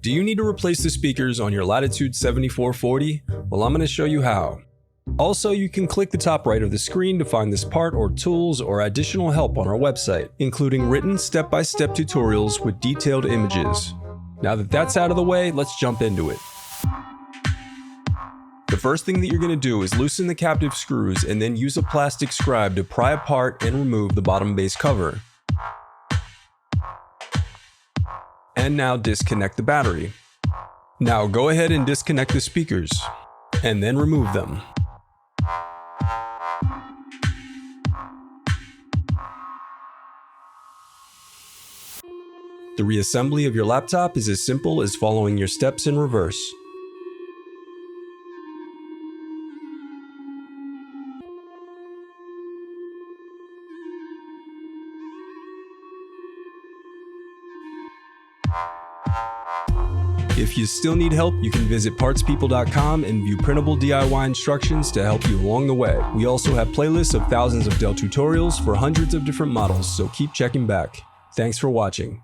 Do you need to replace the speakers on your Latitude 7440? Well, I'm going to show you how. Also, you can click the top right of the screen to find this part or tools or additional help on our website, including written step-by-step tutorials with detailed images. Now that that's out of the way, let's jump into it. The first thing that you're going to do is loosen the captive screws and then use a plastic scribe to pry apart and remove the bottom base cover. And now disconnect the battery. Now go ahead and disconnect the speakers, and then remove them. The reassembly of your laptop is as simple as following your steps in reverse. If you still need help, you can visit partspeople.com and view printable DIY instructions to help you along the way. We also have playlists of thousands of Dell tutorials for hundreds of different models, so keep checking back. Thanks for watching.